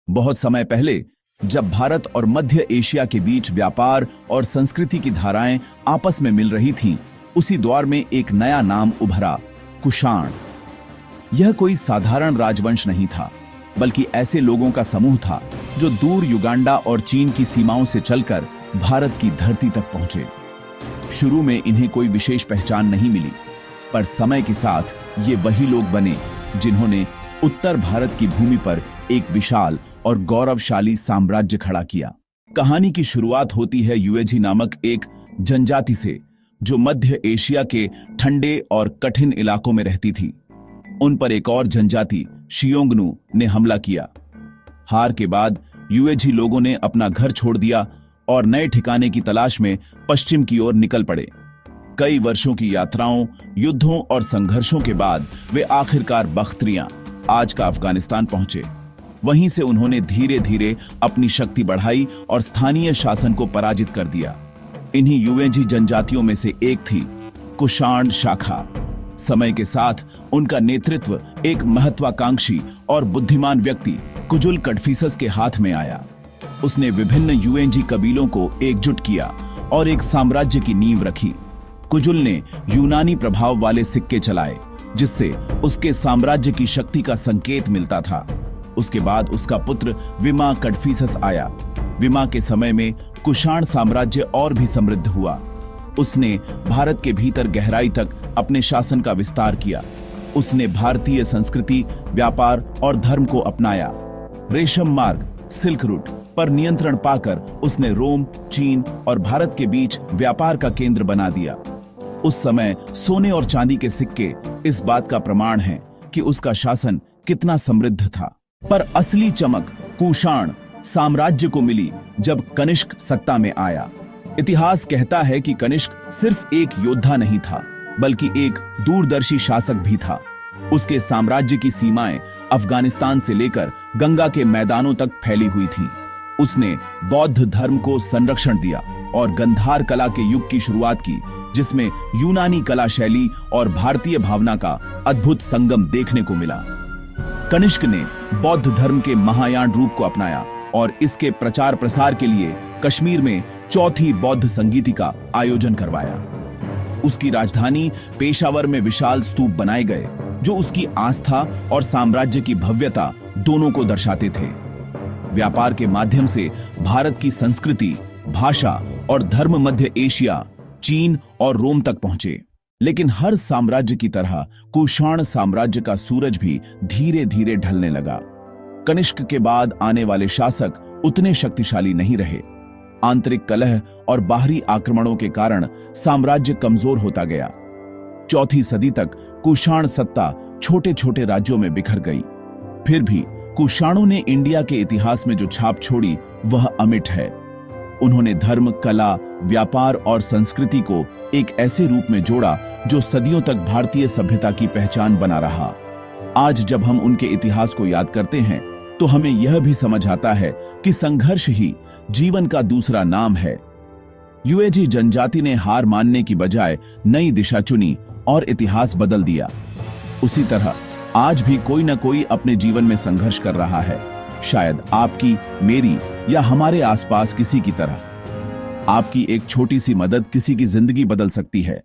बहुत समय पहले जब भारत और मध्य एशिया के बीच व्यापार और संस्कृति की धाराएं आपस में मिल रही थीं, उसी दौर में एक नया नाम उभरा, कुषाण। यह कोई साधारण राजवंश नहीं था, बल्कि ऐसे लोगों का समूह था जो दूर युगांडा और चीन की सीमाओं से चलकर भारत की धरती तक पहुंचे। शुरू में इन्हें कोई विशेष पहचान नहीं मिली, पर समय के साथ ये वही लोग बने जिन्होंने उत्तर भारत की भूमि पर एक विशाल और गौरवशाली साम्राज्य खड़ा किया। कहानी की शुरुआत होती है युएझी नामक एक जनजाति से, जो मध्य एशिया के ठंडे और कठिन इलाकों में रहती थी। उन पर एक और जनजाति शियोंगनू ने हमला किया। हार के बाद युएझी लोगों ने अपना घर छोड़ दिया और नए ठिकाने की तलाश में पश्चिम की ओर निकल पड़े। कई वर्षों की यात्राओं, युद्धों और संघर्षों के बाद वे आखिरकार बख्तरियां, आज का अफगानिस्तान पहुंचे। वहीं से उन्होंने धीरे धीरे अपनी शक्ति बढ़ाई और स्थानीय शासन को पराजित कर दिया। इन्हीं युएझी जनजातियों में से एक थी कुषाण शाखा। समय के साथ उनका नेतृत्व एक महत्वाकांक्षी और बुद्धिमान व्यक्ति कुजुल कडफिसस के हाथ में आया। उसने विभिन्न युएझी कबीलों को एकजुट किया और एक साम्राज्य की नींव रखी। कुजुल ने यूनानी प्रभाव वाले सिक्के चलाए, जिससे उसके साम्राज्य की शक्ति का संकेत मिलता था। उसके बाद उसका पुत्र विमा कडफिसस आया। विमा के समय में कुषाण साम्राज्य और भी समृद्ध हुआ। उसने भारत के भीतर गहराई तक अपने शासन का विस्तार किया। उसने भारतीय संस्कृति, व्यापार और धर्म को अपनाया। रेशम मार्ग, सिल्क रूट पर नियंत्रण पाकर उसने रोम, चीन और भारत के बीच व्यापार का केंद्र बना दिया। उस समय सोने और चांदी के सिक्के इस बात का प्रमाण हैं कि उसका शासन कितना समृद्ध था। पर असली चमक कुषाण साम्राज्य को मिली जब कनिष्क सत्ता में आया। इतिहास कहता है कि कनिष्क सिर्फ एक योद्धा नहीं था, बल्कि एक दूरदर्शी शासक भी था। उसके साम्राज्य की सीमाएं अफगानिस्तान से लेकर गंगा के मैदानों तक फैली हुई थीं। उसने बौद्ध धर्म को संरक्षण दिया और गंधार कला के युग की शुरुआत की, जिसमें यूनानी कला शैली और भारतीय भावना का अद्भुत संगम देखने को मिला। कनिष्क ने बौद्ध धर्म के महायान रूप को अपनाया और इसके प्रचार प्रसार के लिए कश्मीर में चौथी बौद्ध संगीति का आयोजन करवाया। उसकी राजधानी पेशावर में विशाल स्तूप बनाए गए, जो उसकी आस्था और साम्राज्य की भव्यता दोनों को दर्शाते थे। व्यापार के माध्यम से भारत की संस्कृति, भाषा और धर्म मध्य एशिया, चीन और रोम तक पहुंचे। लेकिन हर साम्राज्य की तरह कुषाण साम्राज्य का सूरज भी धीरे धीरे ढलने लगा। कनिष्क के बाद आने वाले शासक उतने शक्तिशाली नहीं रहे। आंतरिक कलह और बाहरी आक्रमणों के कारण साम्राज्य कमजोर होता गया। चौथी सदी तक कुषाण सत्ता छोटे छोटे राज्यों में बिखर गई। फिर भी कुषाणों ने इंडिया के इतिहास में जो छाप छोड़ी वह अमिट है। उन्होंने धर्म, कला, व्यापार और संस्कृति को एक ऐसे रूप में जोड़ा जो सदियों तक भारतीय सभ्यता की पहचान बना रहा। आज जब हम उनके इतिहास को याद करते हैं तो हमें यह भी समझ आता है कि संघर्ष ही जीवन का दूसरा नाम है। युएझी जनजाति ने हार मानने की बजाय नई दिशा चुनी और इतिहास बदल दिया। उसी तरह आज भी कोई न कोई अपने जीवन में संघर्ष कर रहा है, शायद आपकी, मेरी या हमारे आसपास किसी की तरह। आपकी एक छोटी सी मदद किसी की जिंदगी बदल सकती है।